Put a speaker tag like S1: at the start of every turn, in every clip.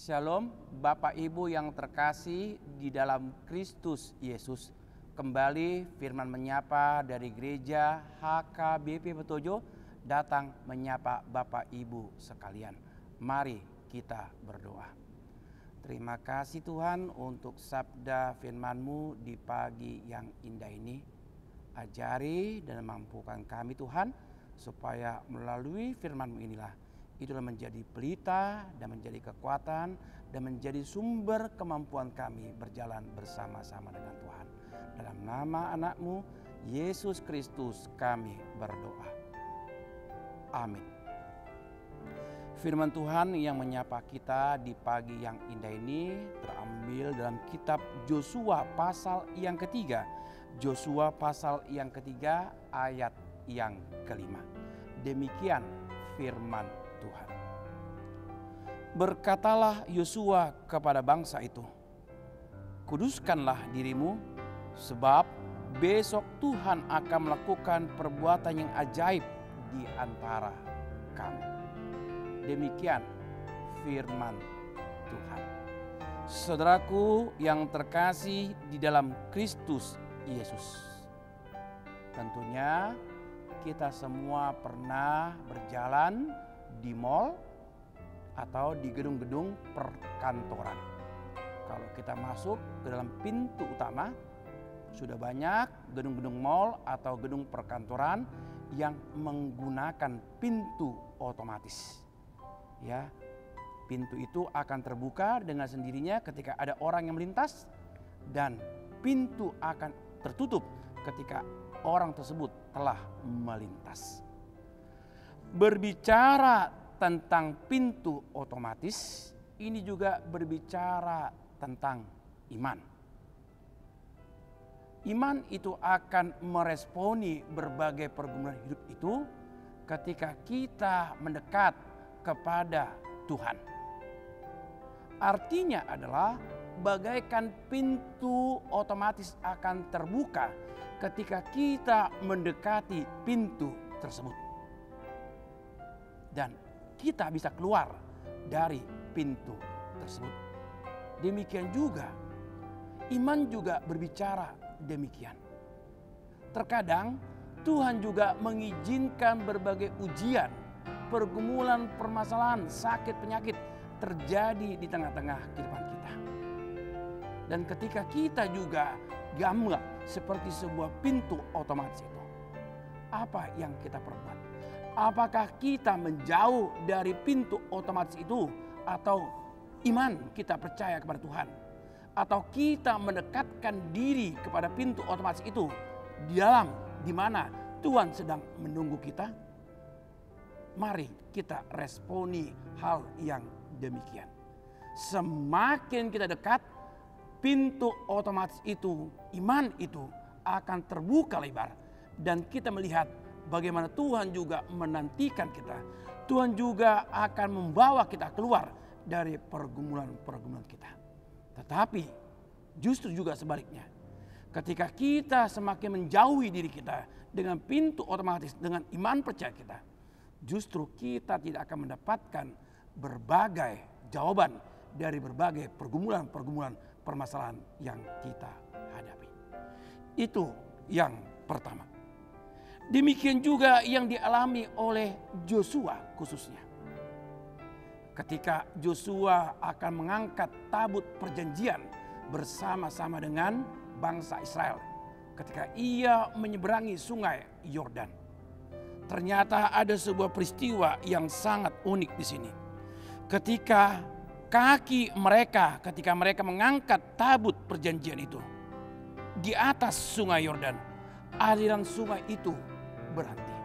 S1: Shalom, Bapak Ibu yang terkasih di dalam Kristus Yesus. Kembali firman menyapa dari gereja HKBP Betojo datang menyapa Bapak Ibu sekalian. Mari kita berdoa. Terima kasih Tuhan untuk sabda firman-Mu di pagi yang indah ini. Ajari dan mampukan kami Tuhan supaya melalui firman-Mu inilah itulah menjadi pelita dan menjadi kekuatan dan menjadi sumber kemampuan kami berjalan bersama-sama dengan Tuhan. Dalam nama anak-Mu Yesus Kristus kami berdoa. Amin. Firman Tuhan yang menyapa kita di pagi yang indah ini terambil dalam kitab Yosua pasal yang ketiga. Yosua pasal yang ketiga ayat yang kelima. Demikian firman Tuhan. Berkatalah Yosua kepada bangsa itu, kuduskanlah dirimu, sebab besok Tuhan akan melakukan perbuatan yang ajaib di antara kamu. Demikian firman Tuhan. Saudaraku yang terkasih di dalam Kristus Yesus, tentunya kita semua pernah berjalan di mal atau di gedung-gedung perkantoran. Kalau kita masuk ke dalam pintu utama, sudah banyak gedung-gedung mal atau gedung perkantoran yang menggunakan pintu otomatis. Ya, pintu itu akan terbuka dengan sendirinya ketika ada orang yang melintas dan pintu akan tertutup ketika orang tersebut telah melintas. Berbicara tentang pintu otomatis, ini juga berbicara tentang iman. Iman itu akan meresponi berbagai pergumulan hidup itu ketika kita mendekat kepada Tuhan. Artinya adalah bagaikan pintu otomatis akan terbuka ketika kita mendekati pintu tersebut. Dan kita bisa keluar dari pintu tersebut. Demikian juga iman juga berbicara demikian. Terkadang Tuhan juga mengizinkan berbagai ujian, pergumulan, permasalahan, sakit, penyakit terjadi di tengah-tengah kehidupan kita. Dan ketika kita juga gamblang seperti sebuah pintu otomatis itu, apa yang kita perbuat? Apakah kita menjauh dari pintu otomatis itu, atau iman kita percaya kepada Tuhan, atau kita mendekatkan diri kepada pintu otomatis itu di mana Tuhan sedang menunggu kita? Mari kita responi hal yang demikian. Semakin kita dekat, pintu otomatis itu, iman itu akan terbuka lebar dan kita melihat bagaimana Tuhan juga menantikan kita. Tuhan juga akan membawa kita keluar dari pergumulan-pergumulan kita. Tetapi justru juga sebaliknya. Ketika kita semakin menjauhi diri kita dengan pintu otomatis, dengan iman percaya kita, justru kita tidak akan mendapatkan berbagai jawaban dari berbagai pergumulan-pergumulan permasalahan yang kita hadapi. Itu yang pertama. Demikian juga yang dialami oleh Yosua khususnya. Ketika Yosua akan mengangkat tabut perjanjian bersama-sama dengan bangsa Israel. Ketika ia menyeberangi sungai Yordan. Ternyata ada sebuah peristiwa yang sangat unik di sini. Ketika mereka mengangkat tabut perjanjian itu di atas sungai Yordan, aliran sungai itu berhenti.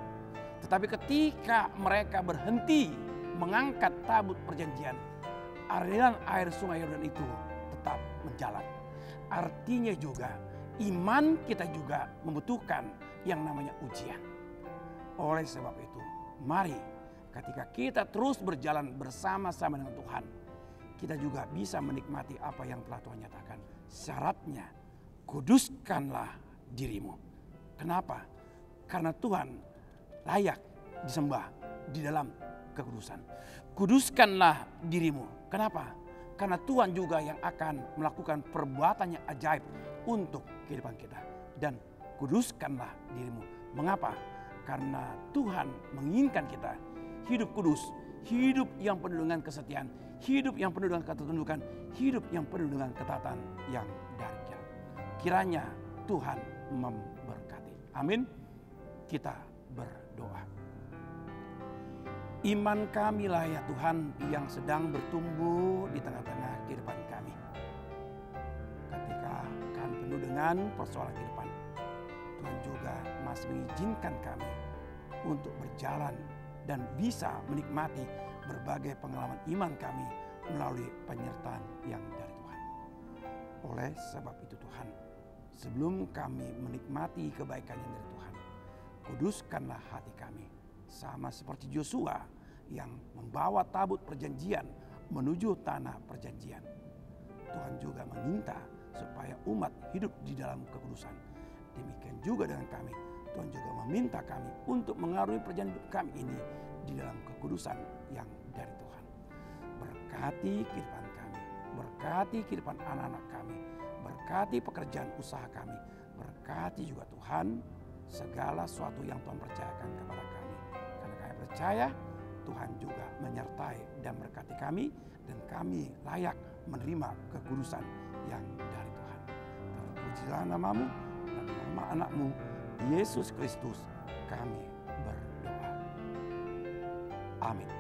S1: Tetapi ketika mereka berhenti mengangkat tabut perjanjian, aliran air sungai Yordan itu tetap menjalan. Artinya juga iman kita juga membutuhkan yang namanya ujian. Oleh sebab itu, mari ketika kita terus berjalan bersama-sama dengan Tuhan, kita juga bisa menikmati apa yang telah Tuhan nyatakan. Syaratnya, kuduskanlah dirimu. Kenapa? Karena Tuhan layak disembah di dalam kekudusan. Kuduskanlah dirimu. Kenapa? Karena Tuhan juga yang akan melakukan perbuatan yang ajaib untuk kehidupan kita. Dan kuduskanlah dirimu. Mengapa? Karena Tuhan menginginkan kita hidup kudus, hidup yang penuh dengan kesetiaan, hidup yang penuh dengan ketundukan, hidup yang penuh dengan ketaatan yang dari Dia. Kiranya Tuhan memberkati. Amin. Kita berdoa. Iman kamilah ya Tuhan yang sedang bertumbuh di tengah-tengah kehidupan kami. Ketika kami penuh dengan persoalan kehidupan, Tuhan juga masih mengizinkan kami untuk berjalan dan bisa menikmati berbagai pengalaman iman kami melalui penyertaan yang dari Tuhan. Oleh sebab itu Tuhan, sebelum kami menikmati kebaikan yang dari Tuhan, kuduskanlah hati kami. Sama seperti Yosua yang membawa tabut perjanjian menuju tanah perjanjian. Tuhan juga meminta supaya umat hidup di dalam kekudusan. Demikian juga dengan kami. Tuhan juga meminta kami untuk mengarungi perjalanan hidup kami ini di dalam kekudusan yang dari Tuhan. Berkati kehidupan kami, berkati kehidupan anak-anak kami, berkati pekerjaan usaha kami, berkati juga Tuhan segala sesuatu yang Tuhan percayakan kepada kami. Karena kami percaya Tuhan juga menyertai dan berkati kami, dan kami layak menerima kekudusan yang dari Tuhan. Terpujilah namamu dan nama anakmu Yesus Kristus kami berdoa. Amin.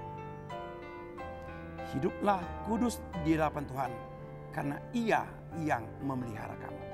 S1: Hiduplah kudus di hadapan Tuhan, karena Ia yang memelihara kamu.